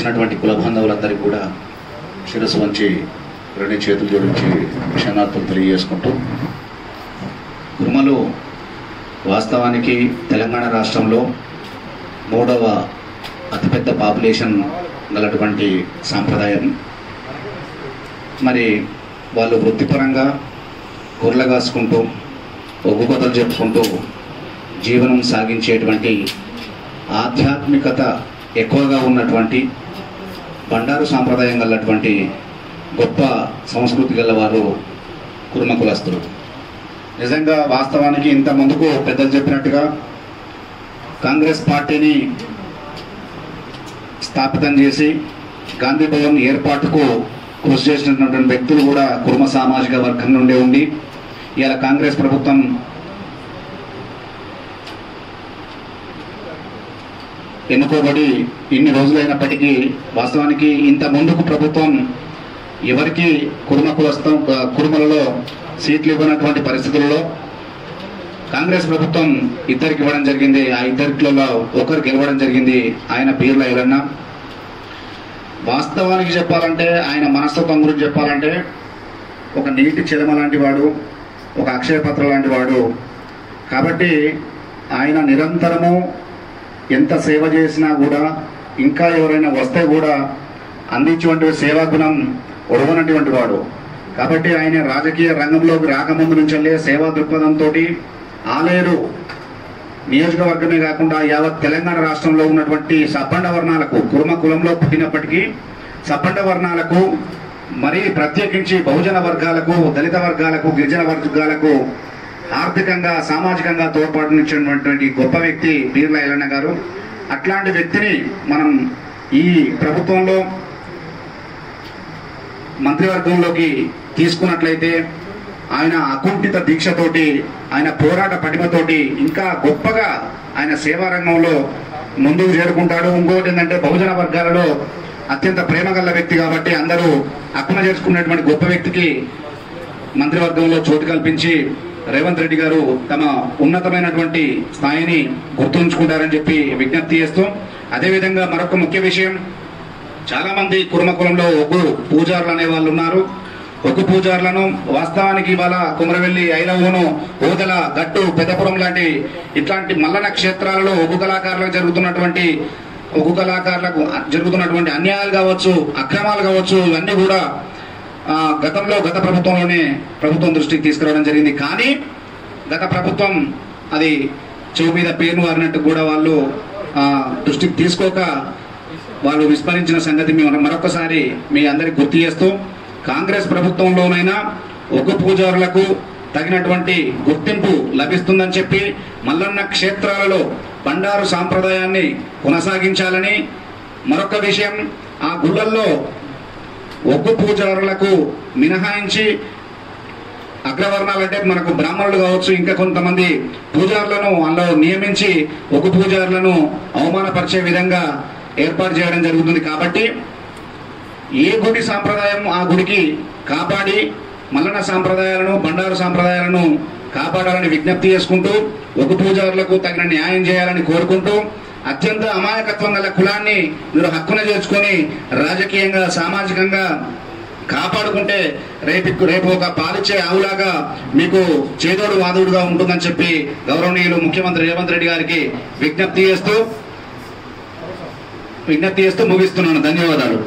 వచ్చినటువంటి కుల బాంధవులందరికీ కూడా శిరస్సు వంచి రెండు చేతులు జోడించి క్షమాపణలు తెలియజేసుకుంటూ, కుర్మలు వాస్తవానికి తెలంగాణ రాష్ట్రంలో 3వ అతిపెద్ద పాపులేషన్ గలటువంటి సాంప్రదాయం. మరి వాళ్ళు వృత్తిపరంగా గొర్రెలు కాసుకుంటూ ఒగ్గు కథలు చెప్పుకుంటూ జీవనం సాగించేటువంటి ఆధ్యాత్మికత ఎక్కువగా ఉన్నటువంటి బండారు సాంప్రదాయం గలటువంటి గొప్ప సంస్కృతి గలవారు కుర్మ కులస్తులు. నిజంగా వాస్తవానికి ఇంత ముందుకు పెద్దలు చెప్పినట్టుగా కాంగ్రెస్ పార్టీని స్థాపితం చేసి గాంధీ భవన్ ఏర్పాటుకు కృషి చేసినటువంటి వ్యక్తులు కూడా కుర్మ సామాజిక వర్గం నుండే ఉండి ఇలా కాంగ్రెస్ ప్రభుత్వం ఎన్నుకోబడి ఇన్ని రోజులైనప్పటికీ వాస్తవానికి ఇంత ముందుకు ప్రభుత్వం ఎవరికి కుర్మలలో సీట్లు ఇవ్వనటువంటి పరిస్థితుల్లో కాంగ్రెస్ ప్రభుత్వం ఇద్దరికి ఇవ్వడం జరిగింది. ఆ ఇద్దరిలో ఒకరు గెలవడం జరిగింది. ఆయన పీర్ల ఎల్లన్న. వాస్తవానికి చెప్పాలంటే ఆయన మనస్తత్వం గురించి చెప్పాలంటే ఒక నీటి చెలమ లాంటి వాడు, ఒక అక్షయ పత్ర లాంటి వాడు. కాబట్టి ఆయన నిరంతరము ఎంత సేవ చేసినా కూడా ఇంకా ఎవరైనా వస్తే కూడా అందించేటువంటి సేవా గుణం ఒడవనటువంటి వాడు. కాబట్టి ఆయన రాజకీయ రంగంలోకి రాకముందు నుంచే సేవా దృక్పథంతో ఆలేరు నియోజకవర్గమే కాకుండా యావత్ తెలంగాణ రాష్ట్రంలో ఉన్నటువంటి సబ్బండ వర్ణాలకు, కుర్మ కులంలో పుట్టినప్పటికీ సబ్బండ వర్ణాలకు, మరి ప్రత్యేకించి బహుజన వర్గాలకు, దళిత వర్గాలకు, గిరిజన వర్గాలకు ఆర్థికంగా సామాజికంగా తోడ్పాటునిచ్చినటువంటి గొప్ప వ్యక్తి పీర్ల ఎల్లన్న గారు. అట్లాంటి వ్యక్తిని మనం ఈ ప్రభుత్వంలో మంత్రివర్గంలోకి తీసుకున్నట్లయితే ఆయన అకుంఠిత దీక్షతోటి, ఆయన పోరాట పటిమతోటి ఇంకా గొప్పగా ఆయన సేవా రంగంలో ముందుకు చేరుకుంటాడు. ఇంకోటి ఏంటంటే బహుజన వర్గాలలో అత్యంత ప్రేమగల వ్యక్తి కాబట్టి అందరూ అక్కున చేసుకున్నటువంటి గొప్ప వ్యక్తికి మంత్రివర్గంలో చోటు కల్పించి రేవంత్ రెడ్డి గారు తమ ఉన్నతమైనటువంటి స్థాయిని గుర్తుంచుకుంటారని చెప్పి విజ్ఞప్తి చేస్తూ, అదేవిధంగా మరొక ముఖ్య విషయం, చాలా మంది కుర్మ కులంలో ఒగ్గు పూజారులు అనే వాళ్ళు ఉన్నారు. ఒగ్గు పూజారులను వాస్తవానికి ఇవాళ కుమరవెల్లి, ఐలవోను, ఓదల, గట్టు, పెద్దపురం లాంటి ఇట్లాంటి మల్లన క్షేత్రాలలో ఒగ్గు కళాకారులకు జరుగుతున్నటువంటి అన్యాయాలు కావచ్చు, అక్రమాలు కావచ్చు, ఇవన్నీ కూడా గత ప్రభుత్వంలోనే ప్రభుత్వం దృష్టికి తీసుకురావడం జరిగింది. కానీ గత ప్రభుత్వం అది చెవు మీద పేరును వారినట్టు కూడా వాళ్ళు దృష్టికి తీసుకోక వాళ్ళు విస్మరించిన సంగతి మేము మరొకసారి మీ అందరికి గుర్తు చేస్తూ, కాంగ్రెస్ ప్రభుత్వంలోనైనా ఒగ్గు పూజారులకు తగినటువంటి గుర్తింపు లభిస్తుందని చెప్పి మల్లన్న క్షేత్రాలలో బండారు సాంప్రదాయాన్ని కొనసాగించాలని, మరొక విషయం ఆ గుళ్ళల్లో ఒగ్గు పూజారులకు మినహాయించి అగ్రవర్ణాలంటే మనకు బ్రాహ్మణులు కావచ్చు, ఇంకా కొంతమంది పూజారులను అందులో నియమించి ఒగ్గు పూజారులను అవమానపరిచే విధంగా ఏర్పాటు చేయడం జరుగుతుంది. కాబట్టి ఏ గుడి సాంప్రదాయం ఆ గుడికి కాపాడి మల్లన సాంప్రదాయాలను, బండారు సాంప్రదాయాలను కాపాడాలని విజ్ఞప్తి చేసుకుంటూ, ఒగ్గు పూజారులకు తగిన న్యాయం చేయాలని కోరుకుంటూ, అత్యంత అమాయకత్వం గల కులాన్ని మీరు హక్కున చేసుకొని రాజకీయంగా, సామాజికంగా కాపాడుకుంటే రేపు ఒక పాలిచ్చే ఆవులాగా మీకు చేదోడు వాదోడుగా ఉంటుందని చెప్పి గౌరవనీయులు ముఖ్యమంత్రి రేవంత్ రెడ్డి గారికి విజ్ఞప్తి చేస్తూ ముగిస్తున్నాను. ధన్యవాదాలు.